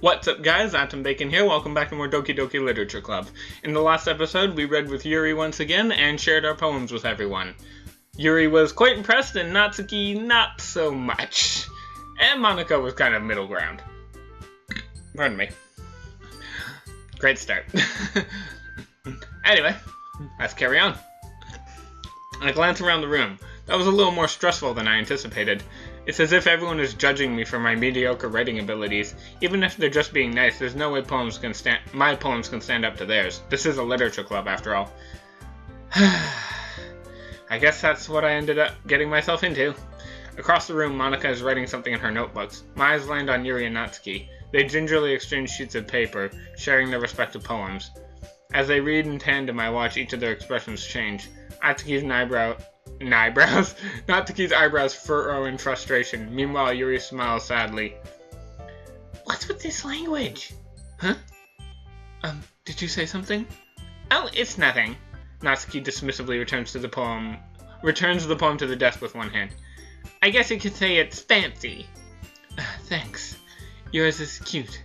What's up guys, Atom Bacon here, welcome back to more Doki Literature Club. In the last episode, we read with Yuri once again and shared our poems with everyone. Yuri was quite impressed and Natsuki not so much. And Monika was kind of middle ground. Pardon me. Great start. Anyway, let's carry on. I glance around the room. That was a little more stressful than I anticipated. It's as if everyone is judging me for my mediocre writing abilities. Even if they're just being nice, there's no way my poems can stand up to theirs. This is a literature club, after all. I guess that's what I ended up getting myself into. Across the room, Monika is writing something in her notebooks. My eyes land on Yuri and Natsuki. They gingerly exchange sheets of paper, sharing their respective poems. As they read in tandem, I watch each of their expressions change. Natsuki's eyebrows furrow in frustration. Meanwhile, Yuri smiles sadly. What's with this language? Huh? Did you say something? Oh, it's nothing. Natsuki dismissively returns the poem to the desk with one hand. I guess you could say it's fancy. Thanks. Yours is cute.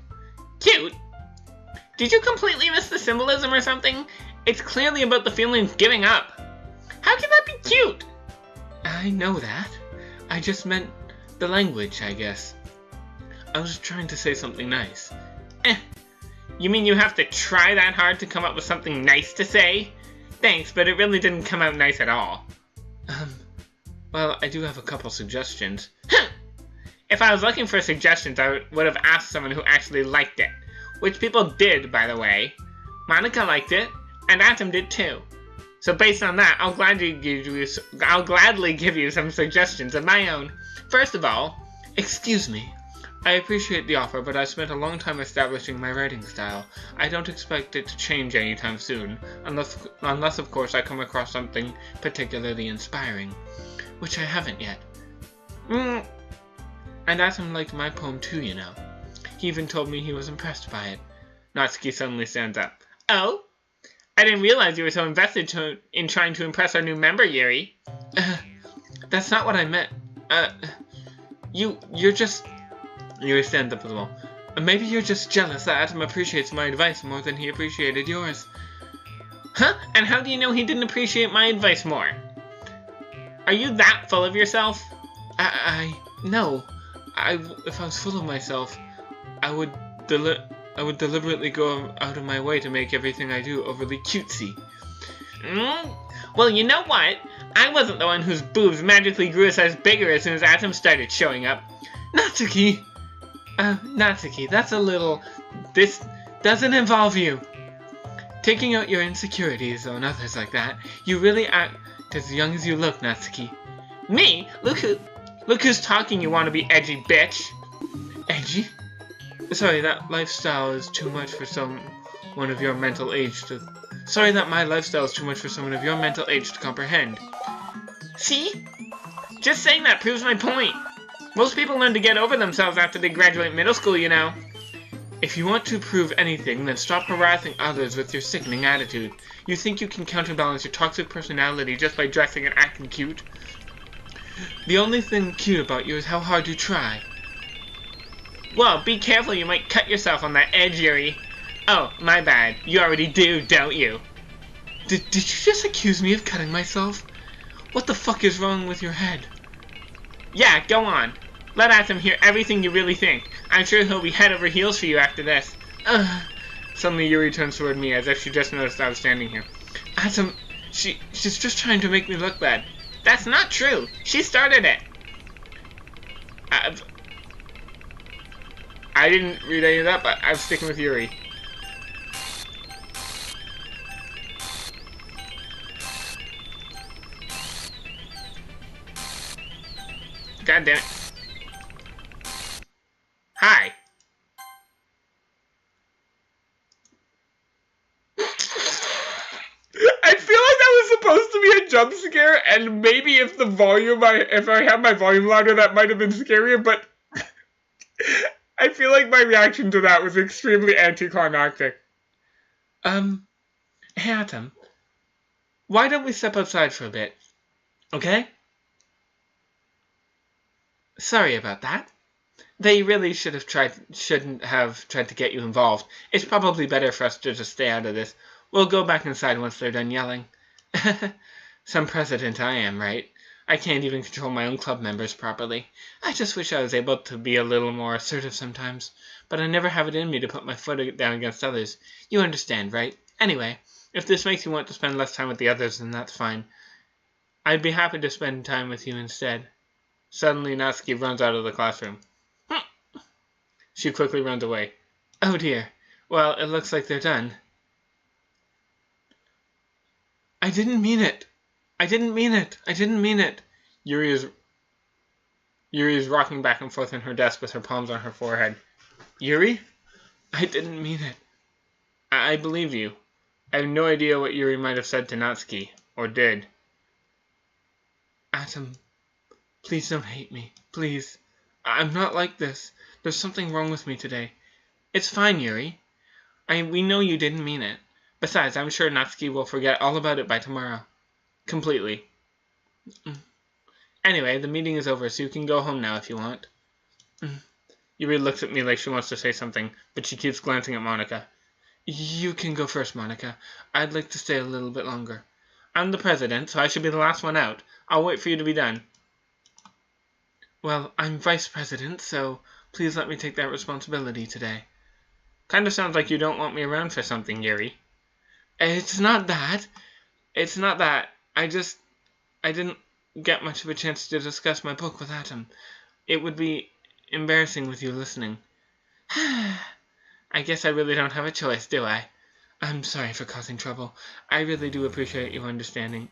Cute? Did you completely miss the symbolism or something? It's clearly about the feeling of giving up. How can that be cute? I know that. I just meant the language, I guess. I was trying to say something nice. You mean you have to try that hard to come up with something nice to say? Thanks, but it really didn't come out nice at all. Well, I do have a couple suggestions. If I was looking for suggestions, I would have asked someone who actually liked it. Which people did, by the way. Monika liked it, and Atom did too. So based on that, I'll gladly give you some suggestions of my own. First of all, excuse me. I appreciate the offer, but I spent a long time establishing my writing style. I don't expect it to change anytime soon, unless of course I come across something particularly inspiring, which I haven't yet. And Atom liked my poem too, you know. He even told me he was impressed by it. Natsuki suddenly stands up. Oh? I didn't realize you were so invested in trying to impress our new member, Yuri. That's not what I meant. You're just... Yuri stands up as well. Maybe you're just jealous that Atom appreciates my advice more than he appreciated yours. Huh? And how do you know he didn't appreciate my advice more? Are you that full of yourself? No. If I was full of myself, I would deliberately go out of my way to make everything I do overly cutesy. Well, you know what? I wasn't the one whose boobs magically grew a size bigger as soon as Atom started showing up. Natsuki! Natsuki, that's a little... This doesn't involve you. Taking out your insecurities on others like that, you really act as young as you look, Natsuki. Me? Look who's talking, you wanna be edgy bitch. Edgy? Sorry, that lifestyle is too much for someone of your mental age to... Sorry that my lifestyle is too much for someone of your mental age to comprehend. See? Just saying that proves my point. Most people learn to get over themselves after they graduate middle school, you know. If you want to prove anything, then stop harassing others with your sickening attitude. You think you can counterbalance your toxic personality just by dressing and acting cute? The only thing cute about you is how hard you try. Well, be careful, you might cut yourself on that edge, Yuri. Oh, my bad. You already do, don't you? Did you just accuse me of cutting myself? What the fuck is wrong with your head? Yeah, go on. Let Atom hear everything you really think. I'm sure he'll be head over heels for you after this. Suddenly Yuri turns toward me as if she just noticed I was standing here. Atom, she's just trying to make me look bad. That's not true. She started it. I didn't read any of that, but I'm sticking with Yuri. God damn it. Hi. I feel like that was supposed to be a jump scare, and maybe if I had my volume louder, that might have been scarier, but I feel like my reaction to that was extremely anticlimactic. Hey Atom, why don't we step outside for a bit, okay? Sorry about that. They really shouldn't have tried to get you involved. It's probably better for us to just stay out of this. We'll go back inside once they're done yelling. Some president I am, right? I can't even control my own club members properly. I just wish I was able to be a little more assertive sometimes. But I never have it in me to put my foot down against others. You understand, right? Anyway, if this makes you want to spend less time with the others, then that's fine. I'd be happy to spend time with you instead. Suddenly, Natsuki runs out of the classroom. She quickly runs away. Oh dear. Well, it looks like they're done. I didn't mean it. I didn't mean it. I didn't mean it. Yuri is rocking back and forth in her desk with her palms on her forehead. Yuri? I didn't mean it. I believe you. I have no idea what Yuri might have said to Natsuki, or did. Atom, please don't hate me. Please. I'm not like this. There's something wrong with me today. It's fine, Yuri. We know you didn't mean it. Besides, I'm sure Natsuki will forget all about it by tomorrow. Completely. Anyway, the meeting is over, so you can go home now if you want. Yuri looks at me like she wants to say something, but she keeps glancing at Monika. You can go first, Monika. I'd like to stay a little bit longer. I'm the president, so I should be the last one out. I'll wait for you to be done. Well, I'm vice president, so please let me take that responsibility today. Kinda sounds like you don't want me around for something, Yuri. It's not that. It's not that. I didn't get much of a chance to discuss my book with Atom. It would be embarrassing with you listening. I guess I really don't have a choice, do I? I'm sorry for causing trouble. I really do appreciate you understanding.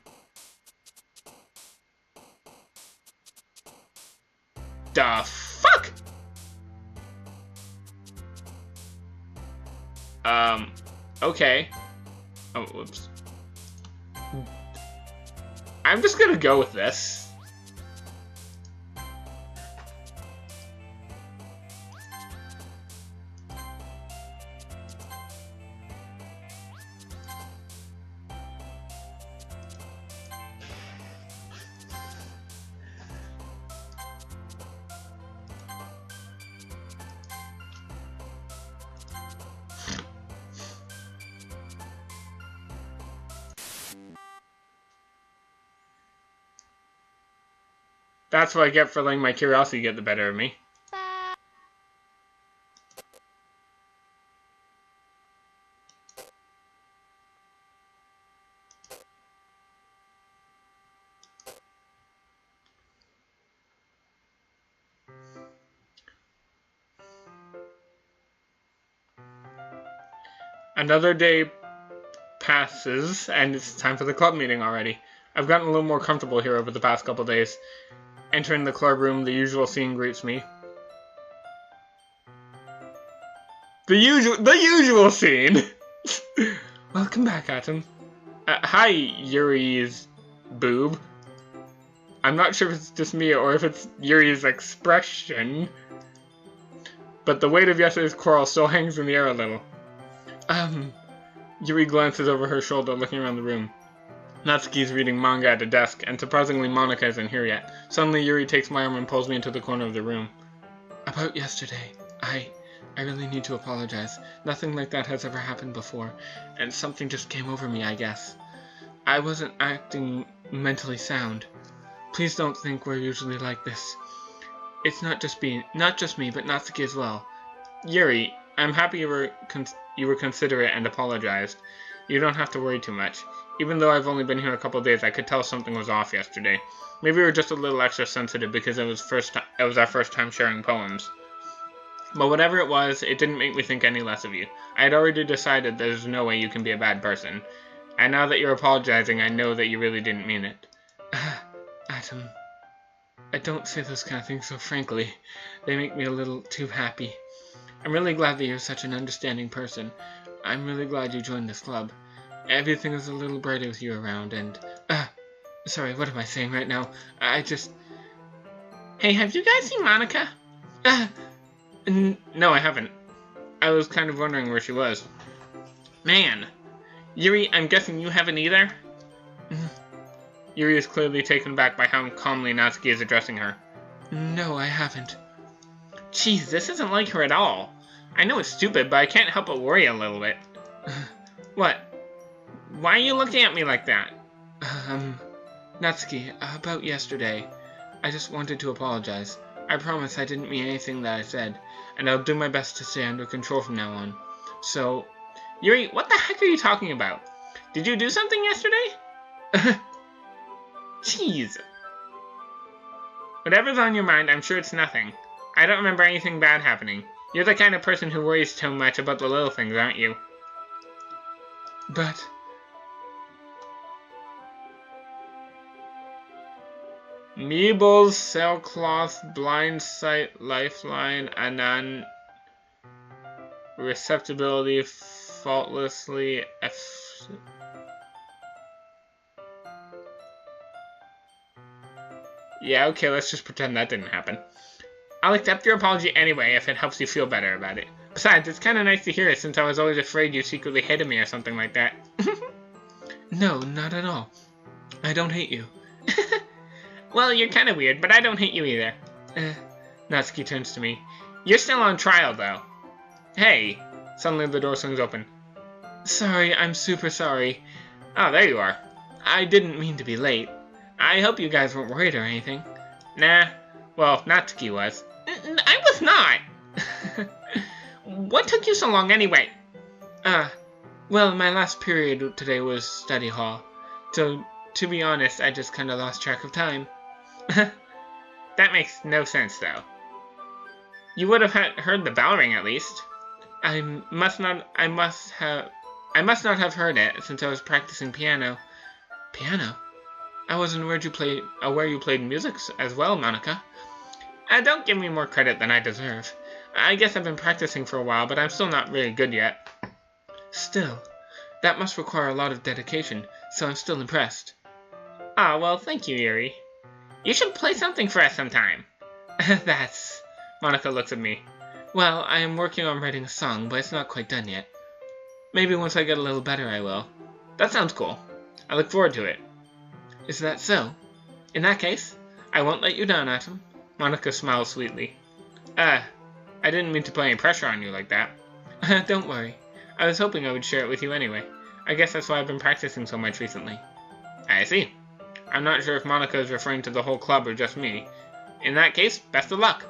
The fuck? Okay. Oh, whoops. I'm just gonna go with this. That's what I get for letting my curiosity get the better of me. Another day passes, and it's time for the club meeting already. I've gotten a little more comfortable here over the past couple days. Entering the club room, the usual scene greets me. The usual scene! Welcome back, Atom. Hi, Yuri's boob. I'm not sure if it's just me or if it's Yuri's expression, but the weight of yesterday's quarrel still hangs in the air a little. Yuri glances over her shoulder, looking around the room. Natsuki's reading manga at a desk, and surprisingly Monika isn't here yet. Suddenly Yuri takes my arm and pulls me into the corner of the room. About yesterday, I really need to apologize. Nothing like that has ever happened before, and something just came over me, I guess. I wasn't acting mentally sound. Please don't think we're usually like this. It's not just me, but Natsuki as well. Yuri, I'm happy you were considerate and apologized. You don't have to worry too much. Even though I've only been here a couple days, I could tell something was off yesterday. Maybe we were just a little extra sensitive because it was our first time sharing poems. But whatever it was, it didn't make me think any less of you. I had already decided there's no way you can be a bad person. And now that you're apologizing, I know that you really didn't mean it. Atom, I don't say those kind of things so frankly. They make me a little too happy. I'm really glad that you're such an understanding person. I'm really glad you joined this club. Everything is a little brighter with you around, and... sorry, what am I saying right now? Hey, have you guys seen Monika? No, I haven't. I was kind of wondering where she was. Man! Yuri, I'm guessing you haven't either? Yuri is clearly taken aback by how calmly Natsuki is addressing her. No, I haven't. Jeez, this isn't like her at all. I know it's stupid, but I can't help but worry a little bit. What? Why are you looking at me like that? Natsuki, about yesterday. I just wanted to apologize. I promise I didn't mean anything that I said, and I'll do my best to stay under control from now on. So, Yuri, what the heck are you talking about? Did you do something yesterday? Jeez. Whatever's on your mind, I'm sure it's nothing. I don't remember anything bad happening. You're the kind of person who worries too much about the little things, aren't you? But... Meebles, sailcloth, blind sight, lifeline, anon, receptibility, faultlessly, Yeah, okay, let's just pretend that didn't happen. I'll accept your apology anyway if it helps you feel better about it. Besides, it's kind of nice to hear it since I was always afraid you secretly hated me or something like that. No, not at all. I don't hate you. Well, you're kind of weird, but I don't hate you either. Natsuki turns to me. You're still on trial, though. Hey! Suddenly the door swings open. Sorry, I'm super sorry. Oh, there you are. I didn't mean to be late. I hope you guys weren't worried or anything. Nah. Well, Natsuki was. I was not! What took you so long anyway? Well, my last period today was study hall. So, to be honest, I just kinda lost track of time. That makes no sense, though. You would have heard the bell ring, at least. I must not have heard it, since I was practicing piano. Piano? I wasn't aware you played music as well, Monica. Don't give me more credit than I deserve. I guess I've been practicing for a while, but I'm still not very good yet. Still, that must require a lot of dedication, so I'm still impressed. Ah, well, thank you, Yuri. You should play something for us sometime. That's... Monica looks at me. Well, I am working on writing a song, but it's not quite done yet. Maybe once I get a little better, I will. That sounds cool. I look forward to it. Is that so? In that case, I won't let you down, Atom. Monica smiles sweetly. I didn't mean to put any pressure on you like that. Don't worry. I was hoping I would share it with you anyway. I guess that's why I've been practicing so much recently. I see. I'm not sure if Monica is referring to the whole club or just me. In that case, best of luck.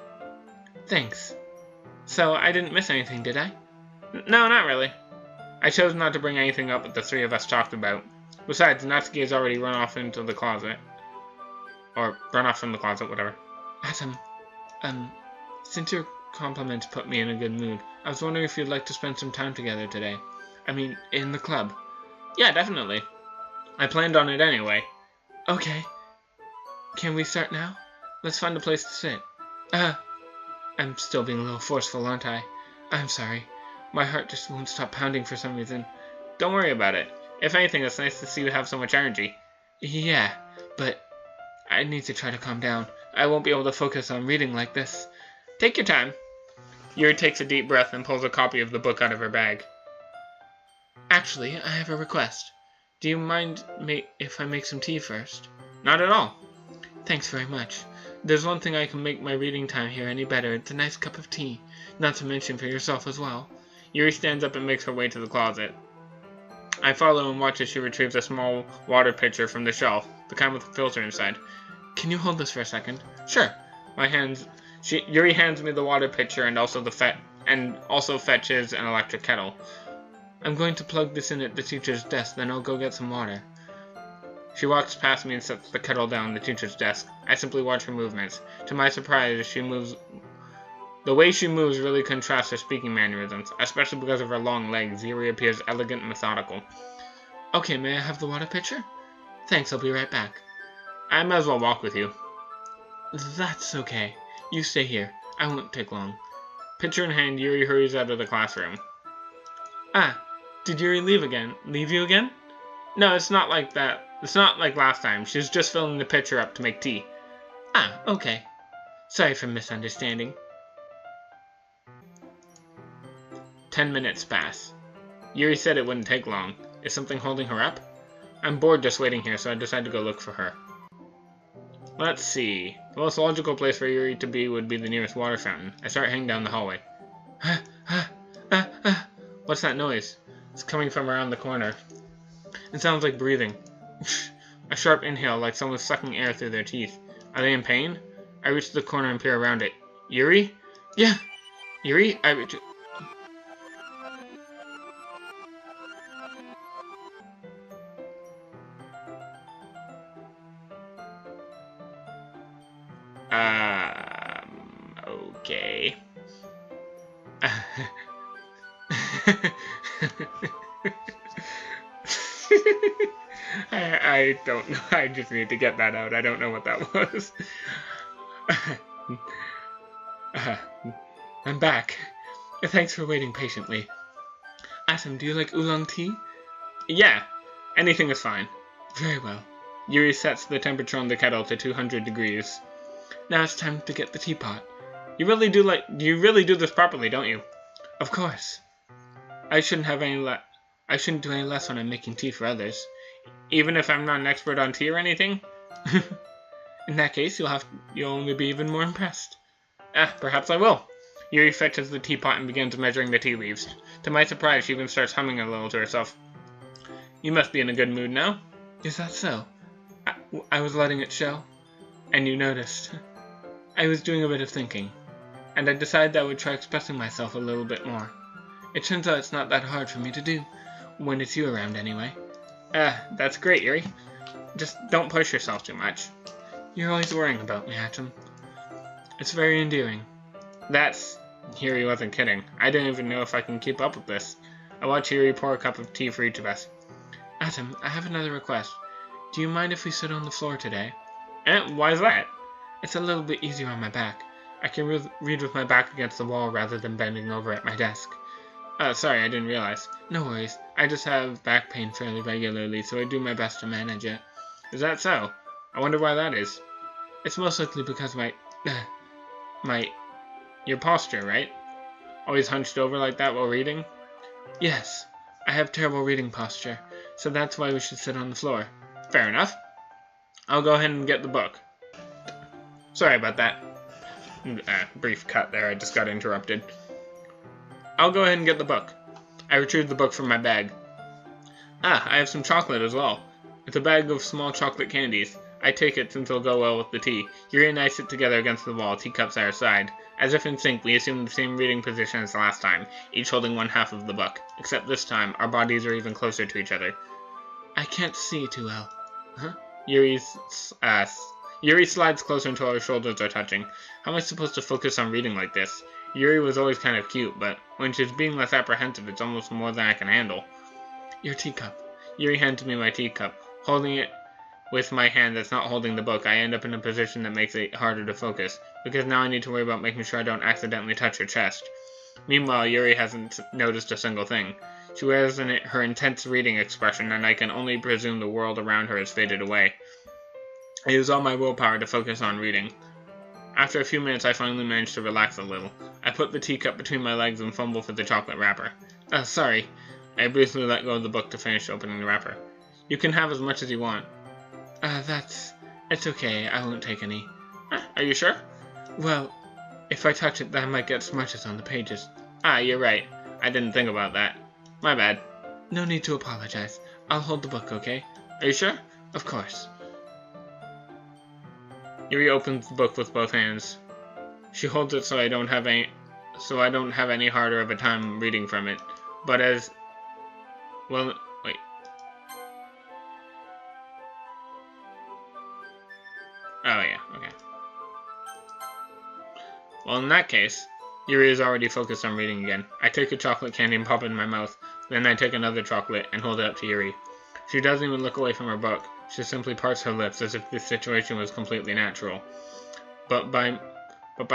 Thanks. So, I didn't miss anything, did I? No, not really. I chose not to bring anything up that the three of us talked about. Besides, Natsuki has already run off into the closet. Or, run off from the closet, whatever. Atom, since your compliments put me in a good mood, I was wondering if you'd like to spend some time together today. I mean, in the club. Yeah, definitely. I planned on it anyway. Okay. Can we start now? Let's find a place to sit. I'm still being a little forceful, aren't I? I'm sorry. My heart just won't stop pounding for some reason. Don't worry about it. If anything, it's nice to see you have so much energy. Yeah, but I need to try to calm down. I won't be able to focus on reading like this. Take your time. Yuri takes a deep breath and pulls a copy of the book out of her bag. Actually, I have a request. Do you mind if I make some tea first? Not at all. Thanks very much. There's one thing I can make my reading time here any better. It's a nice cup of tea. Not to mention for yourself as well. Yuri stands up and makes her way to the closet. I follow and watch as she retrieves a small water pitcher from the shelf, the kind with a filter inside. Can you hold this for a second? Sure. Yuri hands me the water pitcher and also fetches an electric kettle. I'm going to plug this in at the teacher's desk, then I'll go get some water. She walks past me and sets the kettle down on the teacher's desk. I simply watch her movements. To my surprise, the way she moves really contrasts her speaking mannerisms, especially because of her long legs. Yuri appears elegant and methodical. Okay, may I have the water pitcher? Thanks, I'll be right back. I might as well walk with you. That's okay. You stay here. I won't take long. Pitcher in hand, Yuri hurries out of the classroom. Did Yuri leave you again? No, it's not like that. It's not like last time. She's just filling the pitcher up to make tea. Okay. Sorry for misunderstanding. 10 minutes pass. Yuri said it wouldn't take long. Is something holding her up? I'm bored just waiting here, so I decide to go look for her. Let's see. The most logical place for Yuri to be would be the nearest water fountain. I start heading down the hallway. What's that noise? It's coming from around the corner. It sounds like breathing. A sharp inhale, like someone sucking air through their teeth. Are they in pain? I reach the corner and peer around it. Yuri? Yeah! Yuri? I reach... Okay. I don't know. I just need to get that out. I don't know what that was. I'm back. Thanks for waiting patiently. Atom, do you like oolong tea? Yeah. Anything is fine. Very well. Yuri sets the temperature on the kettle to 200 degrees. Now it's time to get the teapot. You really do this properly, don't you? Of course. I shouldn't do any less when I'm making tea for others. Even if I'm not an expert on tea or anything? In that case, you'll only be even more impressed. Perhaps I will. Yuri fetches the teapot and begins measuring the tea leaves. To my surprise, she even starts humming a little to herself. You must be in a good mood now. Is that so? I was letting it show. And you noticed. I was doing a bit of thinking. And I decided I would try expressing myself a little bit more. It turns out it's not that hard for me to do. When it's you around, anyway. That's great, Yuri. Just don't push yourself too much. You're always worrying about me, Atom. It's very endearing. Yuri wasn't kidding. I don't even know if I can keep up with this. I watch Yuri pour a cup of tea for each of us. Atom, I have another request. Do you mind if we sit on the floor today? Why is that? It's a little bit easier on my back. I can read with my back against the wall rather than bending over at my desk. Sorry, I didn't realize. No worries. I just have back pain fairly regularly, so I do my best to manage it. Is that so? I wonder why that is. It's most likely because your posture, right? Always hunched over like that while reading? Yes. I have terrible reading posture, so that's why we should sit on the floor. Fair enough. I'll go ahead and get the book. Sorry about that. Brief cut there, I just got interrupted. I'll go ahead and get the book. I retrieved the book from my bag. I have some chocolate as well. It's a bag of small chocolate candies. I take it since it'll go well with the tea. Yuri and I sit together against the wall, teacups at our side. As if in sync, we assume the same reading position as last time, each holding one half of the book. Except this time, our bodies are even closer to each other. I can't see too well. Huh? Yuri slides closer until our shoulders are touching. How am I supposed to focus on reading like this? Yuri was always kind of cute, but when she's being less apprehensive, it's almost more than I can handle. Your teacup. Yuri hands me my teacup. Holding it with my hand that's not holding the book, I end up in a position that makes it harder to focus, because now I need to worry about making sure I don't accidentally touch her chest. Meanwhile, Yuri hasn't noticed a single thing. She wears her intense reading expression, and I can only presume the world around her has faded away. I use all my willpower to focus on reading. After a few minutes, I finally manage to relax a little. I put the teacup between my legs and fumble for the chocolate wrapper. Sorry. I briefly let go of the book to finish opening the wrapper. You can have as much as you want. It's okay. I won't take any. Are you sure? Well, if I touch it, then I might get smudges on the pages. You're right. I didn't think about that. My bad. No need to apologize. I'll hold the book, okay? Are you sure? Of course. Yuri opens the book with both hands. She holds it so I don't have any harder of a time reading from it. But as... Well, wait. Oh yeah, okay. Well, in that case, Yuri is already focused on reading again. I take a chocolate candy and pop it in my mouth. Then I take another chocolate and hold it up to Yuri. She doesn't even look away from her book. She simply parts her lips as if this situation was completely natural. But by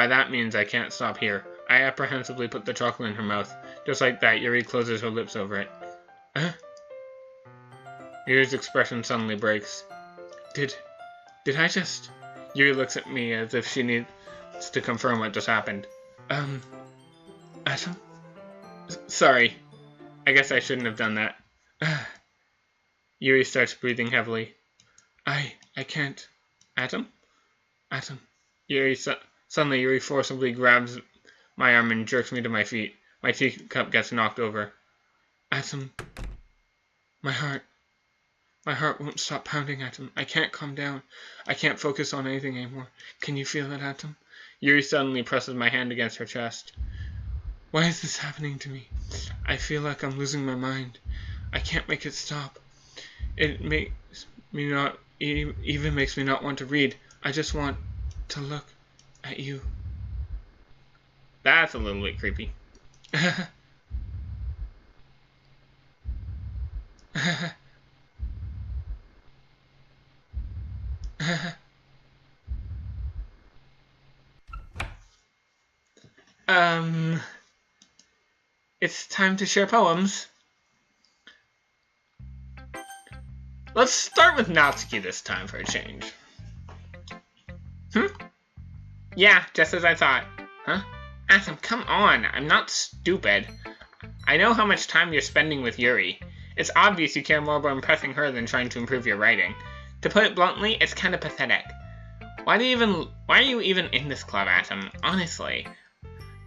that means I can't stop here. I apprehensively put the chocolate in her mouth. Just like that, Yuri closes her lips over it. Yuri's expression suddenly breaks. Did I just... Yuri looks at me as if she needs to confirm what just happened. Atom? Sorry. I guess I shouldn't have done that. Yuri starts breathing heavily. I can't. Atom? Atom. Suddenly, Yuri forcibly grabs my arm and jerks me to my feet. My teacup gets knocked over. Atom. My heart. My heart won't stop pounding, Atom. I can't calm down. I can't focus on anything anymore. Can you feel it, Atom? Yuri suddenly presses my hand against her chest. Why is this happening to me? I feel like I'm losing my mind. I can't make it stop. It makes me not, even makes me not want to read. I just want to look at you. That's a little bit creepy. It's time to share poems. Let's start with Natsuki this time for a change. Yeah, just as I thought. Huh? Atom, come on. I'm not stupid. I know how much time you're spending with Yuri. It's obvious you care more about impressing her than trying to improve your writing. To put it bluntly, it's kind of pathetic. Why are you even in this club, Atom? Honestly.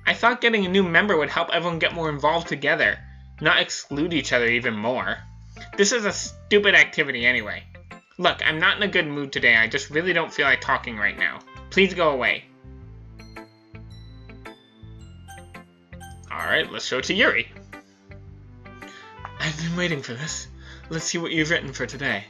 I thought getting a new member would help everyone get more involved together, not exclude each other even more. This is a stupid activity anyway. Look, I'm not in a good mood today. I just really don't feel like talking right now. Please go away. Alright, let's show it to Yuri. I've been waiting for this. Let's see what you've written for today.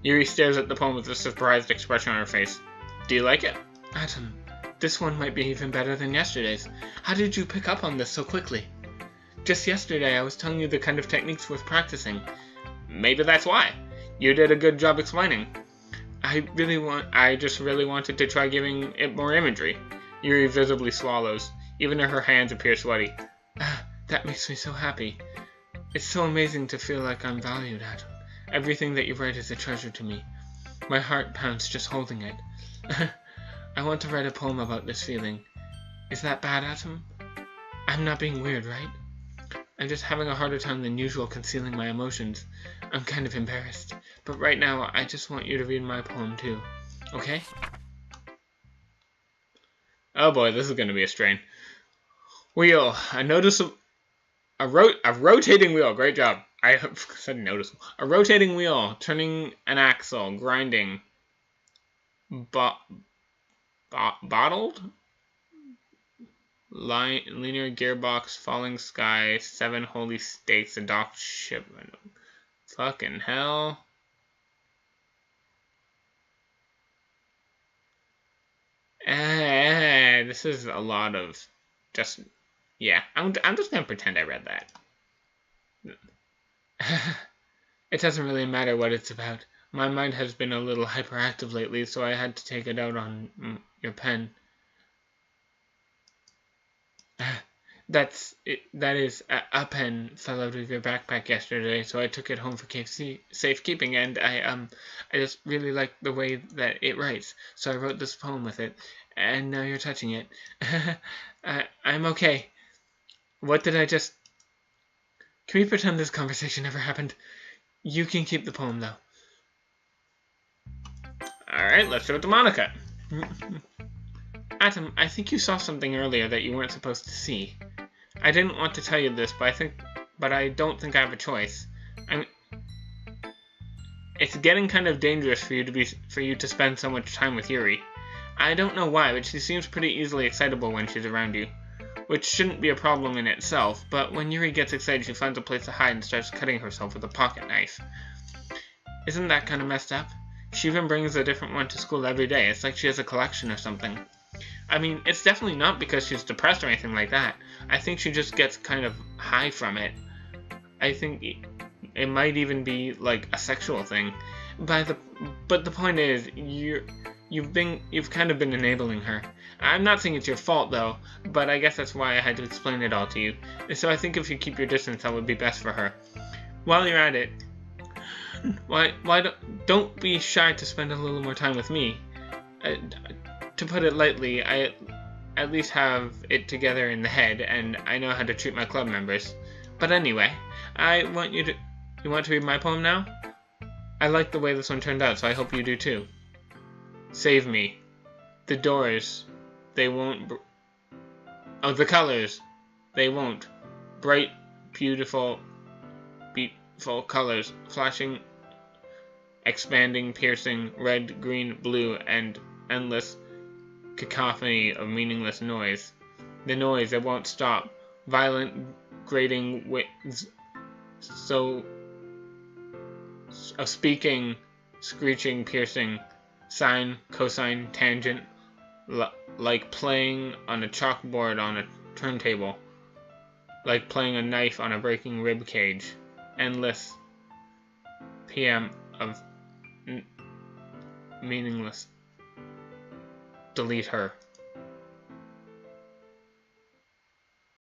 Yuri stares at the poem with a surprised expression on her face. Do you like it? Atom, this one might be even better than yesterday's. How did you pick up on this so quickly? Just yesterday I was telling you the kind of techniques worth practicing. Maybe that's why. You did a good job explaining. I just really wanted to try giving it more imagery. Yuri visibly swallows. Even her hands appear sweaty. That makes me so happy. It's so amazing to feel like I'm valued, Atom. Everything that you write is a treasure to me. My heart pounds just holding it. I want to write a poem about this feeling. Is that bad, Atom? I'm not being weird, right? I'm just having a harder time than usual concealing my emotions. I'm kind of embarrassed. But right now, I just want you to read my poem too. Okay? Oh boy, this is going to be a strain. Wheel. A rotating wheel. Great job. I said noticeable. A rotating wheel. Turning an axle. Grinding. Bottled? Linear gearbox. Falling sky. 7 holy stakes. A docked ship. Fucking hell. This is a lot of just... Yeah, I'm just gonna pretend I read that. It doesn't really matter what it's about. My mind has been a little hyperactive lately, so I had to take it out on your pen. That is, a pen fell out of your backpack yesterday, so I took it home for safekeeping, and I just really like the way that it writes, so I wrote this poem with it, and now you're touching it. I'm okay. What did I just... Can we pretend this conversation never happened? You can keep the poem, though. Alright, let's show it to Monica. Atom, I think you saw something earlier that you weren't supposed to see. I didn't want to tell you this, but I don't think I have a choice. It's getting kind of dangerous for you to spend so much time with Yuri. I don't know why, but she seems pretty easily excitable when she's around you. Which shouldn't be a problem in itself, but when Yuri gets excited, she finds a place to hide and starts cutting herself with a pocket knife. Isn't that kind of messed up? She even brings a different one to school every day. It's like she has a collection or something. I mean, it's definitely not because she's depressed or anything like that. I think she just gets kind of high from it. I think it might even be like a sexual thing. But the point is, you've kind of been enabling her. I'm not saying it's your fault though, but I guess that's why I had to explain it all to you. So I think if you keep your distance, that would be best for her. While you're at it, don't be shy to spend a little more time with me. To put it lightly, I at least have it together in the head, and I know how to treat my club members. But anyway, you want to read my poem now? I like the way this one turned out, so I hope you do too. Save me. The doors, they won't. The colors, they won't. Bright, beautiful colors, flashing, expanding, piercing, red, green, blue, and endless cacophony of meaningless noise. The noise that won't stop. Violent, grating winds, of speaking, screeching, piercing, sine, cosine, tangent, like playing on a chalkboard on a turntable, like playing a knife on a breaking rib cage. Endless PM of meaningless. Delete her.